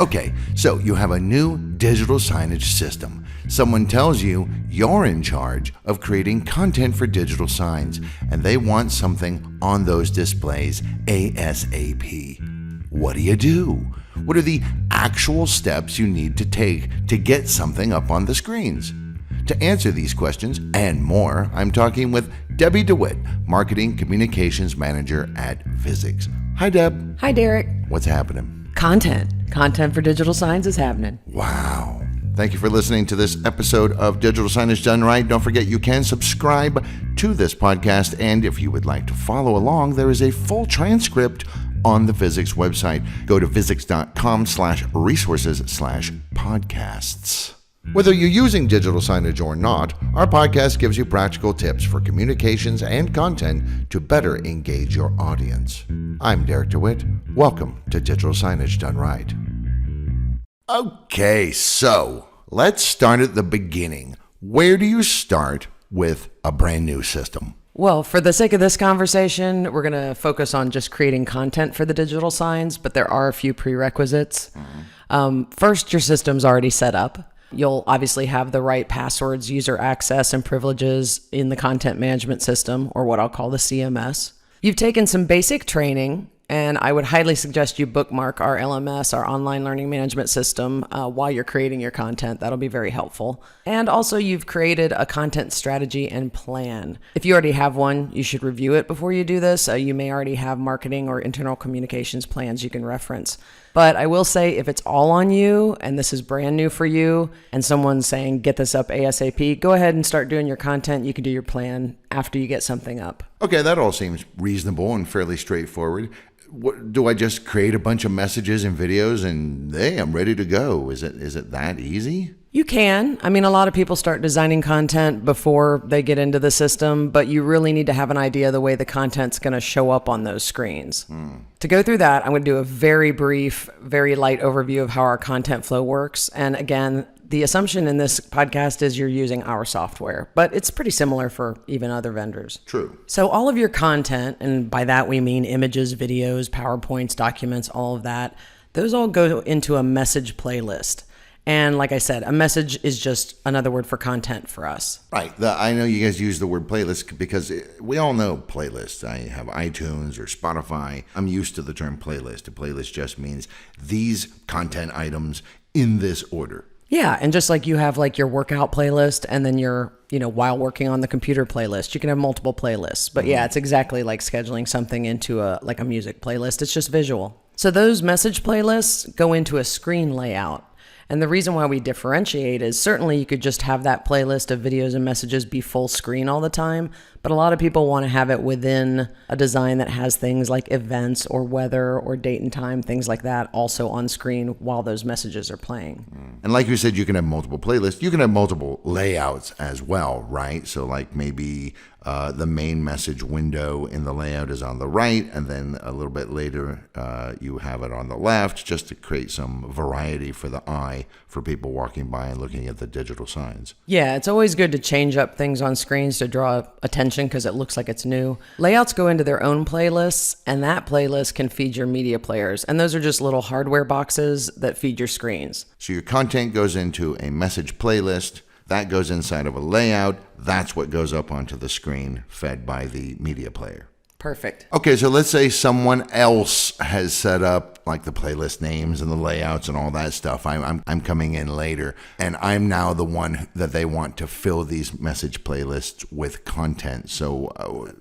Okay, so you have a new digital signage system. Someone tells you you're in charge of creating content for digital signs, and they want something on those displays ASAP. What do? What are the actual steps you need to take to get something up on the screens? To answer these questions and more, I'm talking with Debbie DeWitt, Marketing Communications Manager at Visix. Hi, Deb. Hi, Derek. What's happening? Content for digital signs is happening. Wow. Thank you for listening to this episode of Digital Signage Done Right. Don't forget you can subscribe to this podcast, and if you would like to follow along, there is a full transcript on the Visix website. Go to visix.com/resources/podcasts. Whether you're using digital signage or not, our podcast gives you practical tips for communications and content to better engage your audience. I'm Derek DeWitt. Welcome to Digital Signage Done Right. Okay, so let's start at the beginning. Where do you start with a brand new system? Well, for the sake of this conversation, we're going to focus on just creating content for the digital signs, but there are a few prerequisites. First, your system's already set up. You'll obviously have the right passwords, user access, and privileges in the content management system, or what I'll call the CMS. You've taken some basic training, and I would highly suggest you bookmark our LMS, our online learning management system, while you're creating your content. That'll be very helpful. And also, you've created a content strategy and plan. If you already have one, you should review it before you do this. You may already have marketing or internal communications plans you can reference. But I will say, if it's all on you and this is brand new for you and someone's saying, get this up ASAP, go ahead and start doing your content. You can do your plan after you get something up. Okay, that all seems reasonable and fairly straightforward. What, do I just create a bunch of messages and videos and hey, I'm ready to go? Is it that easy? You can. I mean, a lot of people start designing content before they get into the system, but you really need to have an idea of the way the content's going to show up on those screens. To go through that, I'm going to do a very brief, very light overview of how our content flow works. And again, the assumption in this podcast is you're using our software, but it's pretty similar for even other vendors. True. So all of your content, and by that we mean images, videos, PowerPoints, documents, all of that, those all go into a message playlist. And like I said, a message is just another word for content for us. Right. I know you guys use the word playlist because we all know playlists. I have iTunes or Spotify. I'm used to the term playlist. A playlist just means these content items in this order. Yeah, and just like you have like your workout playlist and then your, while working on the computer playlist, you can have multiple playlists. But yeah, it's exactly like scheduling something into a music playlist. It's just visual. So those message playlists go into a screen layout. And the reason why we differentiate is certainly you could just have that playlist of videos and messages be full screen all the time, but a lot of people want to have it within a design that has things like events or weather or date and time, things like that, also on screen while those messages are playing. And like you said, you can have multiple playlists. You can have multiple layouts as well, right? So like maybe the main message window in the layout is on the right, and then a little bit later you have it on the left, just to create some variety for the eye for people walking by and looking at the digital signs. Yeah, it's always good to change up things on screens to draw attention because it looks like it's new. Layouts go into their own playlists, and that playlist can feed your media players. And those are just little hardware boxes that feed your screens. So your content goes into a message playlist. That goes inside of a layout. That's what goes up onto the screen, fed by the media player. Perfect. Okay, so let's say someone else has set up like the playlist names and the layouts and all that stuff. I'm coming in later, and I'm now the one that they want to fill these message playlists with content. So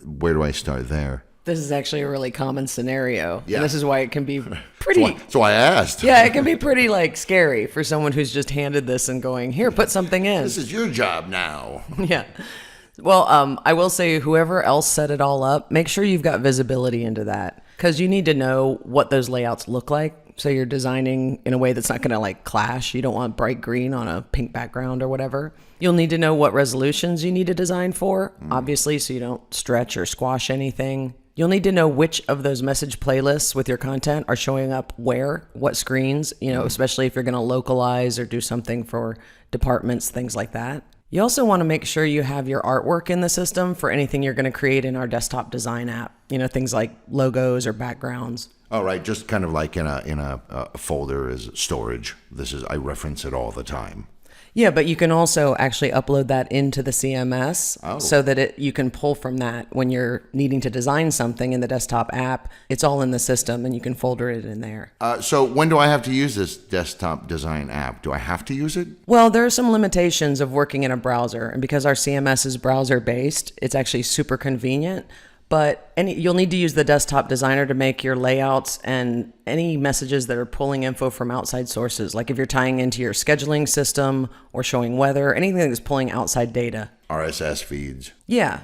where do I start there? This is actually a really common scenario. Yeah. And this is why it can be pretty... That's why I asked. Yeah, it can be pretty scary for someone who's just handed this and going, here, put something in. This is your job now. Yeah. Well, I will say whoever else set it all up, make sure you've got visibility into that because you need to know what those layouts look like. So you're designing in a way that's not going to clash. You don't want bright green on a pink background or whatever. You'll need to know what resolutions you need to design for, obviously, so you don't stretch or squash anything. You'll need to know which of those message playlists with your content are showing up where, what screens, especially if you're going to localize or do something for departments, things like that. You also want to make sure you have your artwork in the system for anything you're going to create in our desktop design app, things like logos or backgrounds. All right, just kind of like in a folder as storage. I reference it all the time. Yeah, but you can also actually upload that into the CMS so that you can pull from that when you're needing to design something in the desktop app. It's all in the system and you can folder it in there. So when do I have to use this desktop design app? Do I have to use it? Well, there are some limitations of working in a browser. And because our CMS is browser-based, it's actually super convenient. But you'll need to use the desktop designer to make your layouts and any messages that are pulling info from outside sources. Like if you're tying into your scheduling system or showing weather, anything that's pulling outside data. RSS feeds. Yeah.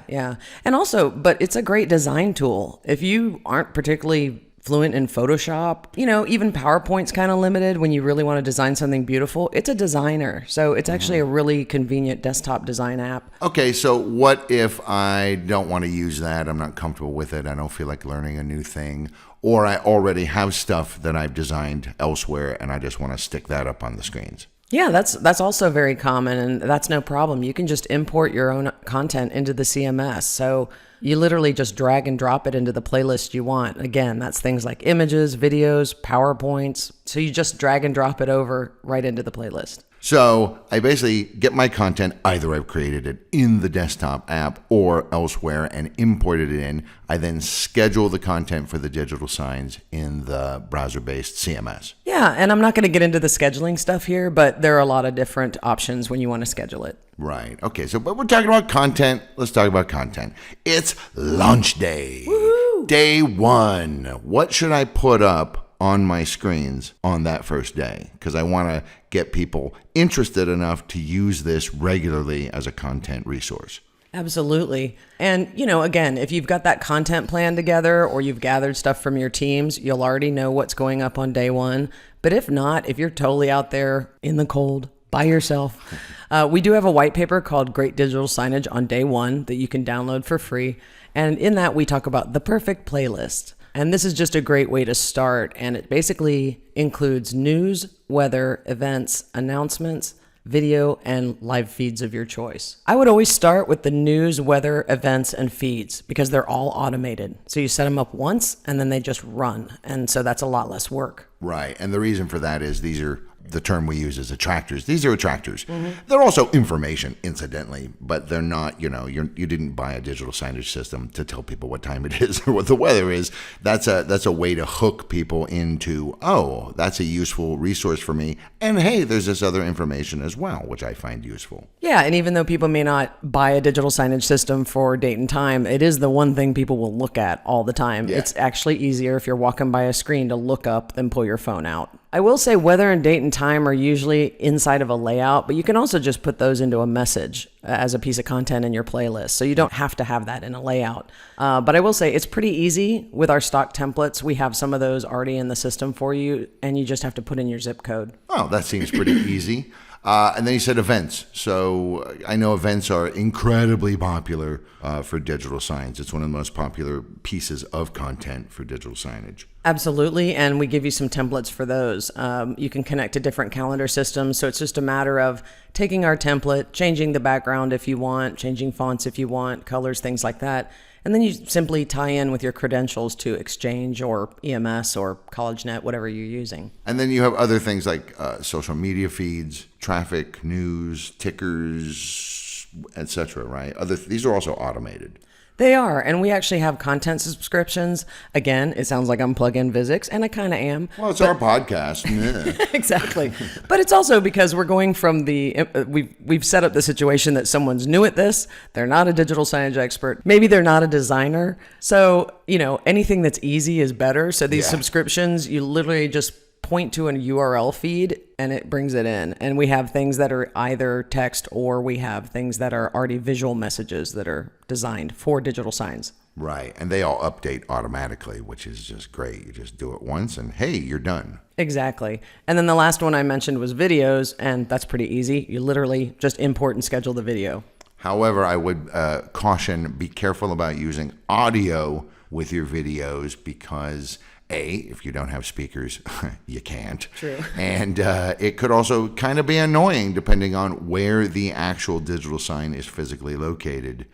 And also, but it's a great design tool. If you aren't particularly fluent in Photoshop, even PowerPoint's kind of limited when you really want to design something beautiful. It's a designer. So it's actually a really convenient desktop design app. Okay, so what if I don't want to use that? I'm not comfortable with it. I don't feel like learning a new thing. Or I already have stuff that I've designed elsewhere and I just want to stick that up on the screens. Yeah, that's also very common, and that's no problem. You can just import your own content into the CMS. So you literally just drag and drop it into the playlist you want. Again, that's things like images, videos, PowerPoints. So you just drag and drop it over right into the playlist. So I basically get my content, either I've created it in the desktop app or elsewhere and imported it in. I then schedule the content for the digital signs in the browser-based CMS. Yeah, and I'm not going to get into the scheduling stuff here, but there are a lot of different options when you want to schedule it. Right. Okay, but we're talking about content. Let's talk about content. It's launch day. Woohoo! Day one. What should I put up on my screens on that first day? Because I want to get people interested enough to use this regularly as a content resource. Absolutely. And, again, if you've got that content plan together or you've gathered stuff from your teams, you'll already know what's going up on day one. But if not, if you're totally out there in the cold by yourself, we do have a white paper called Great Digital Signage on day one that you can download for free. And in that, we talk about the perfect playlist. And this is just a great way to start. And it basically includes news, weather, events, announcements, video, and live feeds of your choice. I would always start with the news, weather, events, and feeds because they're all automated. So you set them up once and then they just run. And so that's a lot less work. Right. And the reason for that is the term we use is attractors. These are attractors. Mm-hmm. They're also information, incidentally, but they're not, you didn't buy a digital signage system to tell people what time it is or what the weather is. That's a way to hook people into, oh, that's a useful resource for me. And hey, there's this other information as well, which I find useful. Yeah, and even though people may not buy a digital signage system for date and time, it is the one thing people will look at all the time. Yeah. It's actually easier if you're walking by a screen to look up than pull your phone out. I will say weather and date and time are usually inside of a layout, but you can also just put those into a message as a piece of content in your playlist. So you don't have to have that in a layout. But I will say it's pretty easy with our stock templates. We have some of those already in the system for you, and you just have to put in your zip code. Oh, that seems pretty easy. And then you said events. So I know events are incredibly popular for digital signs. It's one of the most popular pieces of content for digital signage. Absolutely. And we give you some templates for those. You can connect to different calendar systems. So it's just a matter of taking our template, changing the background if you want, changing fonts if you want, colors, things like that. And then you simply tie in with your credentials to Exchange or EMS or CollegeNet, whatever you're using. And then you have other things like social media feeds, traffic, news, tickers, etc., right? These are also automated. They are, and we actually have content subscriptions. Again, it sounds like I'm plugging Visix, and I kind of am. Well, it's our podcast. Yeah. Exactly. But it's also because we're going from we've set up the situation that someone's new at this. They're not a digital signage expert. Maybe they're not a designer. So, anything that's easy is better. So these subscriptions, you literally just point to a URL feed and it brings it in. And we have things that are either text or we have things that are already visual messages that are designed for digital signs. Right. And they all update automatically, which is just great. You just do it once and hey, you're done. Exactly. And then the last one I mentioned was videos, and that's pretty easy. You literally just import and schedule the video. However, I would caution, be careful about using audio with your videos because If you don't have speakers, you can't. True. And it could also kind of be annoying depending on where the actual digital sign is physically located.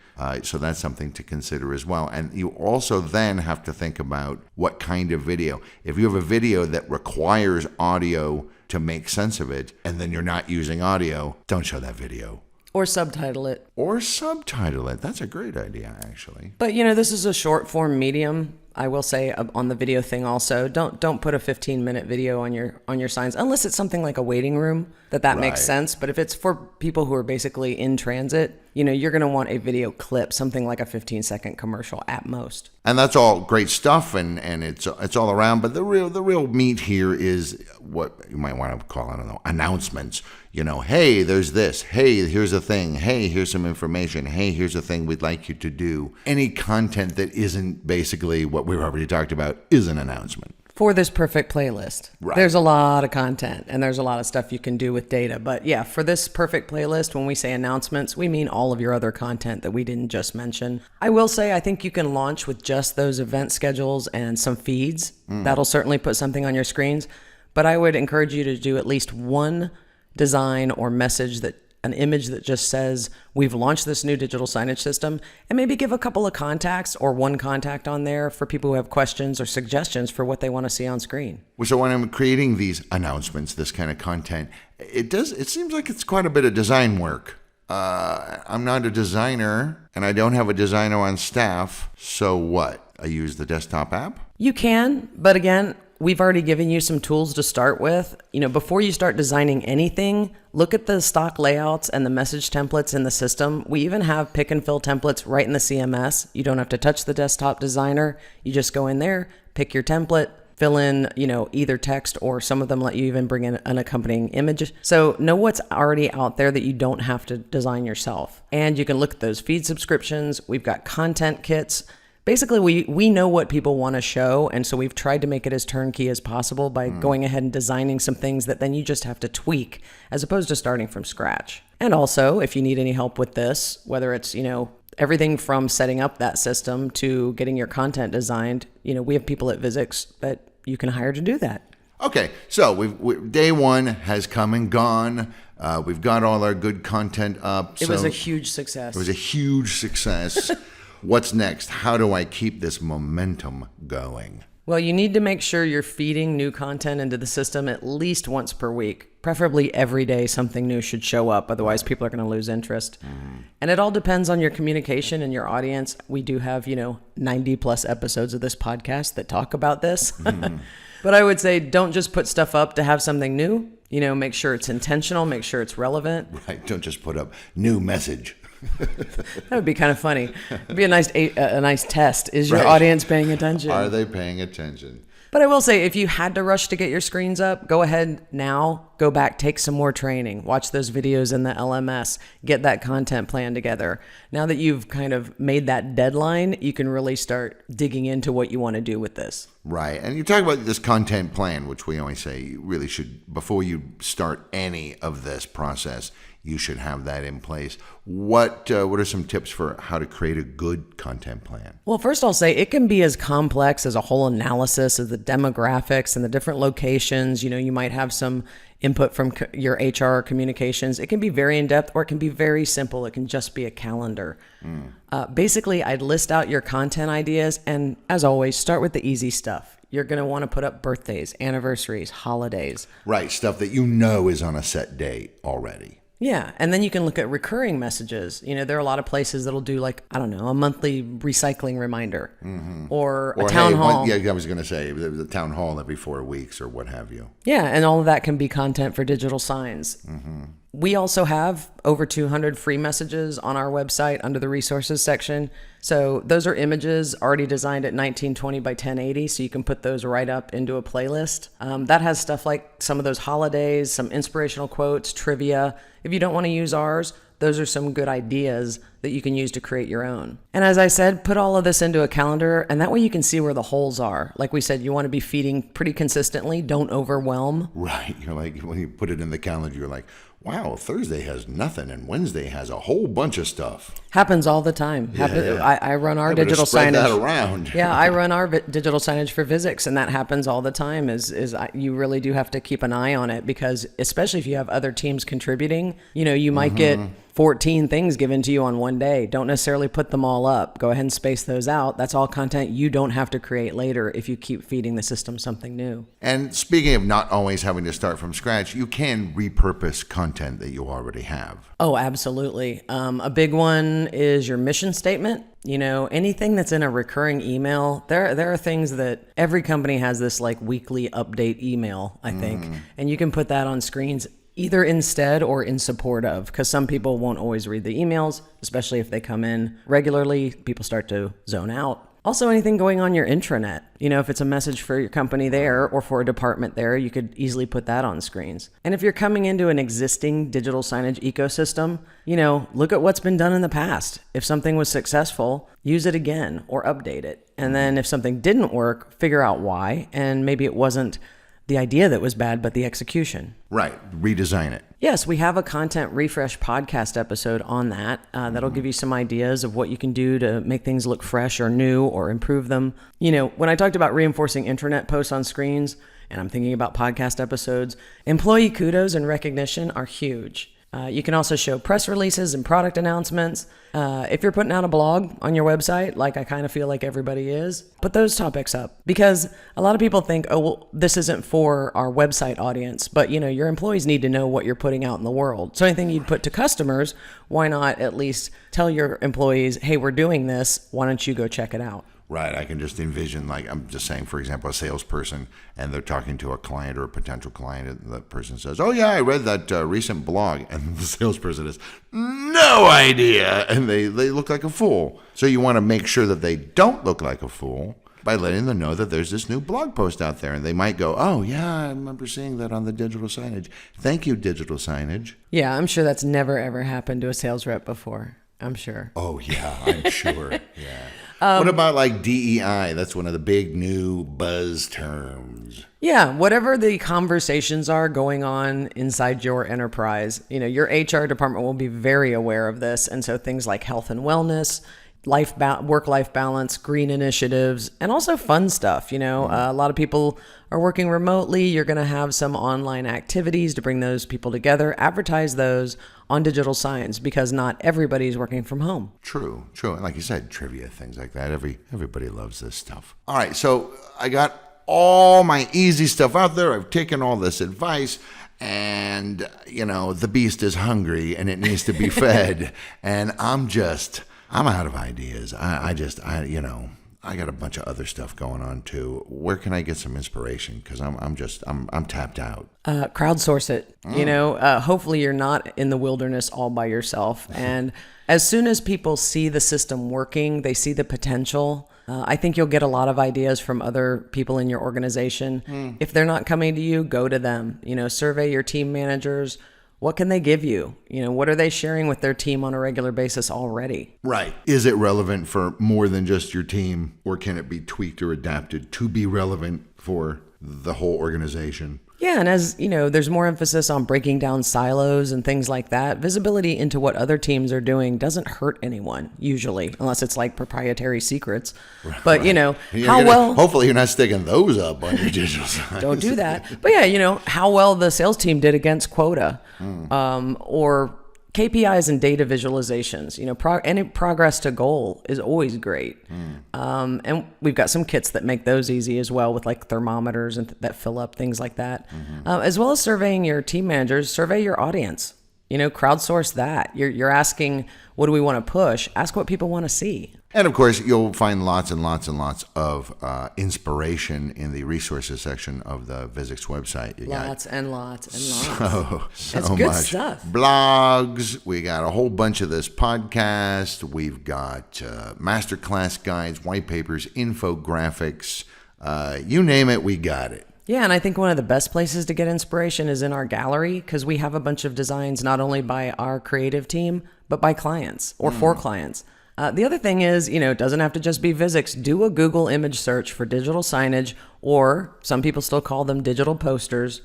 So that's something to consider as well. And you also then have to think about what kind of video. If you have a video that requires audio to make sense of it, and then you're not using audio, don't show that video. Or subtitle it. That's a great idea, actually. But, this is a short form medium. I will say on the video thing also, don't put a 15-minute video on your signs unless it's something like a waiting room that makes sense. But if it's for people who are basically in transit, you're going to want a video clip, something like a 15-second commercial at most. And that's all great stuff, and it's all around. But the real meat here is what you might want to call, I don't know, announcements. Hey, there's this. Hey, here's a thing. Hey, here's some information. Hey, here's a thing we'd like you to do. Any content that isn't basically what we've already talked about is an announcement. For this perfect playlist. Right. There's a lot of content and there's a lot of stuff you can do with data. But yeah, for this perfect playlist, when we say announcements, we mean all of your other content that we didn't just mention. I will say, I think you can launch with just those event schedules and some feeds. That'll certainly put something on your screens. But I would encourage you to do at least one design or message, an image that just says, we've launched this new digital signage system, and maybe give a couple of contacts or one contact on there for people who have questions or suggestions for what they want to see on screen. So when I'm creating these announcements, this kind of content, it seems like it's quite a bit of design work. I'm not a designer, and I don't have a designer on staff, so what? I use the desktop app? You can, but again, we've already given you some tools to start with. Before you start designing anything, look at the stock layouts and the message templates in the system. We even have pick and fill templates right in the CMS. You don't have to touch the desktop designer. You just go in there, pick your template, fill in, either text, or some of them let you even bring in an accompanying image. So know what's already out there that you don't have to design yourself. And you can look at those feed subscriptions. We've got content kits. Basically, we know what people want to show, and so we've tried to make it as turnkey as possible by going ahead and designing some things that then you just have to tweak as opposed to starting from scratch. And also, if you need any help with this, whether it's, everything from setting up that system to getting your content designed, we have people at Visix that you can hire to do that. Okay, so day one has come and gone. We've got all our good content up. It was a huge success. It was a huge success. What's next? How do I keep this momentum going? Well, you need to make sure you're feeding new content into the system at least once per week. Preferably every day something new should show up. Otherwise, people are going to lose interest. And it all depends on your communication and your audience. We do have, 90 plus episodes of this podcast that talk about this. But I would say don't just put stuff up to have something new. Make sure it's intentional. Make sure it's relevant. Right. Don't just put up new message. That would be kind of funny. It'd be a nice test. Is your audience paying attention? Are they paying attention? But I will say, if you had to rush to get your screens up, go ahead now, go back, take some more training, watch those videos in the LMS, get that content plan together. Now that you've kind of made that deadline, you can really start digging into what you want to do with this. Right. And you talk about this content plan, which we always say you really should, before you start any of this process, you should have that in place. What are some tips for how to create a good content plan? Well, first I'll say it can be as complex as a whole analysis of the demographics and the different locations. You might have some input from your HR communications. It can be very in-depth, or it can be very simple. It can just be a calendar. Basically, I'd list out your content ideas, and as always, start with the easy stuff. You're going to want to put up birthdays, anniversaries, holidays. Right, stuff that is on a set date already. Yeah, and then you can look at recurring messages. There are a lot of places that'll do a monthly recycling reminder or a town hall. I was going to say the town hall every 4 weeks or what have you. Yeah, and all of that can be content for digital signs. We also have over 200 free messages on our website under the resources section. So those are images already designed at 1920 by 1080. So you can put those right up into a playlist. That has stuff like some of those holidays, some inspirational quotes, trivia. If you don't want to use ours, those are some good ideas that you can use to create your own. And as I said, put all of this into a calendar, and that way you can see where the holes are. Like we said, you want to be feeding pretty consistently. Don't overwhelm. Right. You're like, when you put it in the calendar, you're like, wow, Thursday has nothing and Wednesday has a whole bunch of stuff. Happens all the time. I run our digital spread signage. That around. Yeah, I run our digital signage for Visix, and that happens all the time. You really do have to keep an eye on it, because especially if you have other teams contributing, you might get 14 things given to you on one day. Don't necessarily put them all up. Go ahead and space those out. That's all content you don't have to create later if you keep feeding the system something new. And speaking of not always having to start from scratch, you can repurpose content that you already have. Oh, absolutely. A big one is your mission statement. Anything that's in a recurring email, there are things that every company has, this like weekly update email, I think, and you can put that on screens either instead or in support of, because some people won't always read the emails, especially if they come in regularly. People start to zone out. Also, anything going on your intranet, if it's a message for your company there or for a department there, you could easily put that on screens. And if you're coming into an existing digital signage ecosystem, look at what's been done in the past. If something was successful, use it again or update it. And then if something didn't work, figure out why, and maybe it wasn't the idea that was bad, but the execution. Right. Redesign it. Yes, we have a content refresh podcast episode on that. That'll give you some ideas of what you can do to make things look fresh or new or improve them. When I talked about reinforcing intranet posts on screens, and I'm thinking about podcast episodes, employee kudos and recognition are huge. You can also show press releases and product announcements. If you're putting out a blog on your website, like I kind of feel like everybody is, put those topics up, because a lot of people think, oh, well, this isn't for our website audience, but your employees need to know what you're putting out in the world. So anything you'd put to customers, why not at least tell your employees, hey, we're doing this, why don't you go check it out? Right. I can just envision, like, I'm just saying, for example, a salesperson, and they're talking to a client or a potential client, and the person says, oh, yeah, I read that recent blog. And the salesperson has no idea. And they look like a fool. So you want to make sure that they don't look like a fool by letting them know that there's this new blog post out there. And they might go, oh, yeah, I remember seeing that on the digital signage. Thank you, digital signage. Yeah, I'm sure that's never, ever happened to a sales rep before. I'm sure. Oh, yeah, I'm sure. Yeah. What about like DEI? That's one of the big new buzz terms. Yeah, whatever the conversations are going on inside your enterprise, your HR department will be very aware of this. And so things like health and wellness, work-life balance, green initiatives, and also fun stuff. A lot of people are working remotely. You're going to have some online activities to bring those people together. Advertise those on digital signs, because not everybody's working from home. True. And like you said, trivia, things like that. Everybody loves this stuff. All right, so I got all my easy stuff out there. I've taken all this advice. And, the beast is hungry and it needs to be fed. And I'm out of ideas. I got a bunch of other stuff going on too. Where can I get some inspiration? Because I'm tapped out. Crowdsource it. Hopefully you're not in the wilderness all by yourself. And as soon as people see the system working, they see the potential. I think you'll get a lot of ideas from other people in your organization. If they're not coming to you, go to them. Survey your team managers. What can they give you? What are they sharing with their team on a regular basis already? Right. Is it relevant for more than just your team, or can it be tweaked or adapted to be relevant for the whole organization? Yeah, and as there's more emphasis on breaking down silos and things like that. Visibility into what other teams are doing doesn't hurt anyone usually, unless it's like proprietary secrets. But hopefully you're not sticking those up on your digital signs. Don't do that. But yeah, how well the sales team did against quota, or KPIs and data visualizations. Any progress to goal is always great. And we've got some kits that make those easy as well, with like thermometers and that fill up, things like that. As well as surveying your team managers, survey your audience. Crowdsource that. You're asking, what do we want to push? Ask what people want to see. And of course, you'll find lots and lots and lots of inspiration in the resources section of the Visix website. You lots and lots. So it's good much stuff. Blogs. We got a whole bunch of this podcast. We've got masterclass guides, white papers, infographics. You name it, we got it. Yeah, and I think one of the best places to get inspiration is in our gallery, because we have a bunch of designs not only by our creative team, but by clients or for clients. The other thing is, it doesn't have to just be Visix. Do a Google image search for digital signage, or some people still call them digital posters,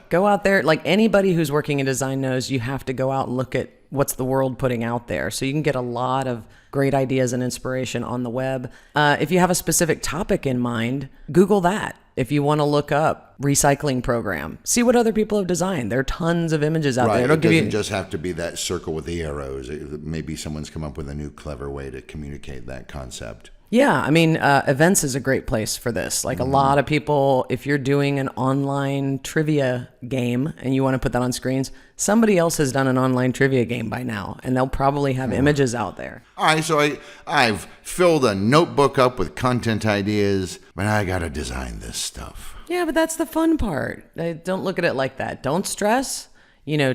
Go out there. Like anybody who's working in design knows you have to go out and look at what's the world putting out there. So you can get a lot of great ideas and inspiration on the web. If you have a specific topic in mind, Google that. If you want to look up recycling program, see what other people have designed. There are tons of images out there. It doesn't just have to be that circle with the arrows. Maybe someone's come up with a new clever way to communicate that concept. Yeah, I mean, events is a great place for this. Like a lot of people, if you're doing an online trivia game and you want to put that on screens, somebody else has done an online trivia game by now, and they'll probably have images out there. All right, so I've filled a notebook up with content ideas, but I got to design this stuff. Yeah, but that's the fun part. Don't look at it like that. Don't stress.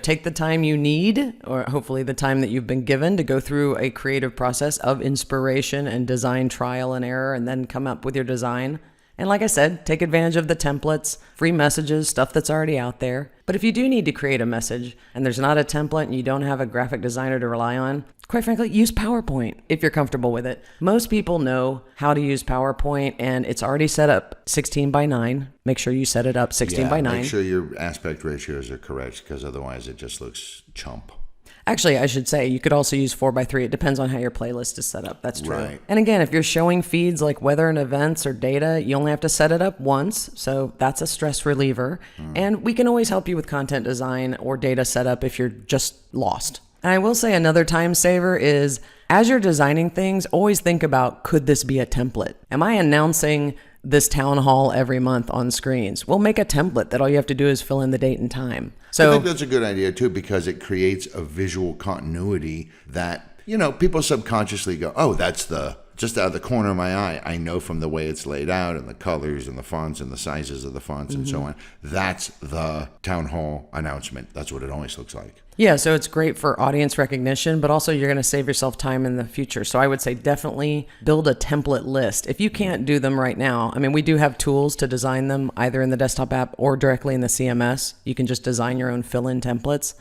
Take the time you need, or hopefully the time that you've been given to go through a creative process of inspiration and design trial and error, and then come up with your design. And like I said, take advantage of the templates, free messages, stuff that's already out there. But if you do need to create a message and there's not a template and you don't have a graphic designer to rely on, quite frankly, use PowerPoint if you're comfortable with it. Most people know how to use PowerPoint, and it's already set up 16 by 9. Make sure you set it up 16 by 9. Make sure your aspect ratios are correct, because otherwise it just looks chump. Actually, I should say you could also use 4x3. It depends on how your playlist is set up. That's true. Right. And again, if you're showing feeds like weather and events or data, you only have to set it up once. So that's a stress reliever. And we can always help you with content design or data setup if you're just lost. And I will say another time saver is, as you're designing things, always think about, could this be a template? Am I announcing this town hall every month on screens? We'll make a template that all you have to do is fill in the date and time. So I think that's a good idea too, because it creates a visual continuity that, people subconsciously go, oh, that's just out of the corner of my eye. I know from the way it's laid out and the colors and the fonts and the sizes of the fonts and so on. That's the town hall announcement. That's what it always looks like. Yeah, so it's great for audience recognition, but also you're going to save yourself time in the future. So I would say definitely build a template list. If you can't do them right now, I mean, we do have tools to design them either in the desktop app or directly in the CMS. You can just design your own fill-in templates.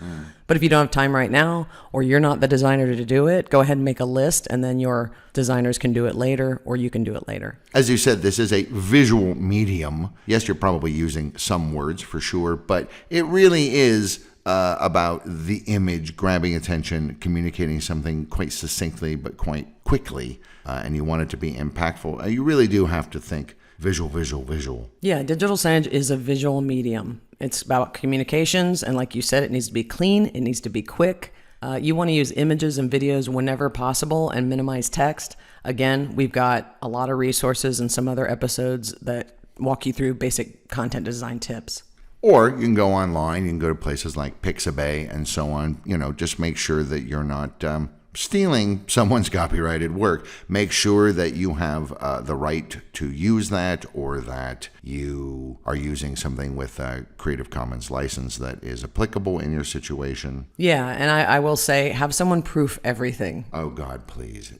But if you don't have time right now, or you're not the designer to do it, go ahead and make a list, and then your designers can do it later, or you can do it later. As you said, this is a visual medium. Yes, you're probably using some words for sure, but it really is about the image grabbing attention, communicating something quite succinctly but quite quickly, and you want it to be impactful. You really do have to think visual. Yeah, digital signage is a visual medium. It's about communications, and like you said, it needs to be clean, it needs to be quick. You want to use images and videos whenever possible and minimize text. Again, we've got a lot of resources and some other episodes that walk you through basic content design tips. Or you can go online, you can go to places like Pixabay and so on. Just make sure that you're not stealing someone's copyrighted work. Make sure that you have the right to use that, or that you are using something with a Creative Commons license that is applicable in your situation. Yeah, and I will say, have someone proof everything. Oh, God, please.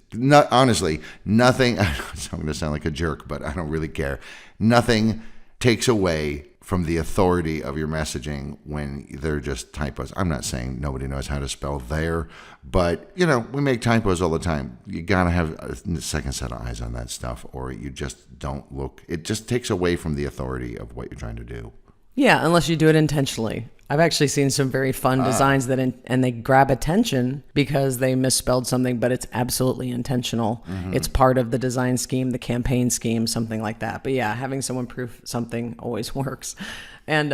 Honestly, nothing, I'm going to sound like a jerk, but I don't really care. Nothing takes away from the authority of your messaging when they're just typos. I'm not saying nobody knows how to spell there, but, we make typos all the time. You got to have a second set of eyes on that stuff, or you just don't look. It just takes away from the authority of what you're trying to do. Yeah, unless you do it intentionally. I've actually seen some very fun designs and they grab attention because they misspelled something, but it's absolutely intentional. It's part of the design scheme, the campaign scheme, something like that. But yeah, having someone proof something always works. And,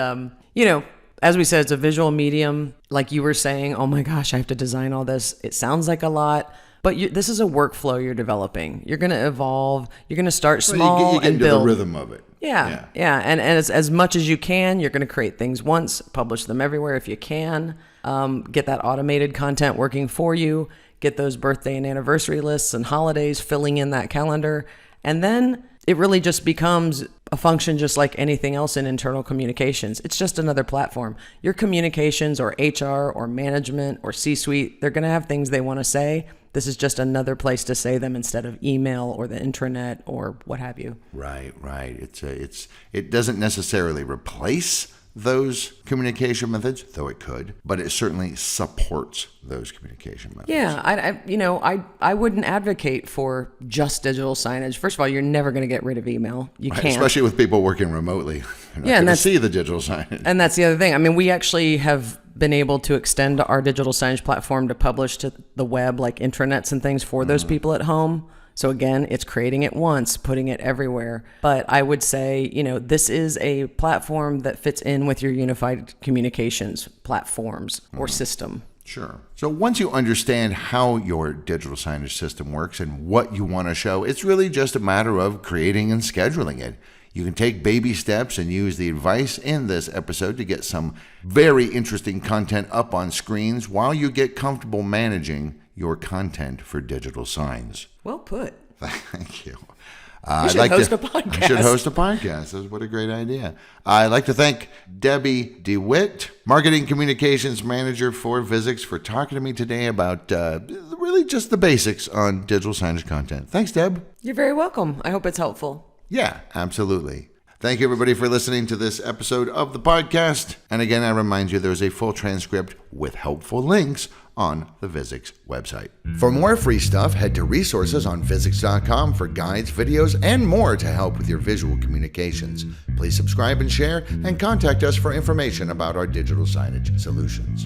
as we said, it's a visual medium. Like you were saying, oh my gosh, I have to design all this. It sounds like a lot. But this is a workflow you're developing. You're going to evolve. You're going to start small you get and build. The rhythm of it. Yeah. And as much as you can, you're going to create things once, publish them everywhere if you can. Get that automated content working for you. Get those birthday and anniversary lists and holidays filling in that calendar. And then it really just becomes a function just like anything else in internal communications. It's just another platform. Your communications or HR or management or C-suite, they're going to have things they want to say. This is just another place to say them instead of email or the intranet or what have you. Right. It doesn't necessarily replace those communication methods, though it could, but it certainly supports those communication methods. Yeah, I wouldn't advocate for just digital signage. First of all, you're never going to get rid of email. You Right, can't. especially with people working remotely. You're not Yeah, and going to see the digital signage. And that's the other thing. I mean, we actually have been able to extend our digital signage platform to publish to the web, like intranets and things for those people at home. So again, it's creating it once, putting it everywhere. But I would say, this is a platform that fits in with your unified communications platforms or system. Sure. So once you understand how your digital signage system works and what you want to show, it's really just a matter of creating and scheduling it. You can take baby steps and use the advice in this episode to get some very interesting content up on screens while you get comfortable managing your content for digital signs. Well put. Thank you. You should host a podcast. I should host a podcast. What a great idea. I'd like to thank Debbie DeWitt, Marketing Communications Manager for Visix, for talking to me today about really just the basics on digital signage content. Thanks, Deb. You're very welcome. I hope it's helpful. Yeah, absolutely. Thank you, everybody, for listening to this episode of the podcast. And again, I remind you there's a full transcript with helpful links on the Visix website. For more free stuff, head to resources on Visix.com for guides, videos, and more to help with your visual communications. Please subscribe and share, and contact us for information about our digital signage solutions.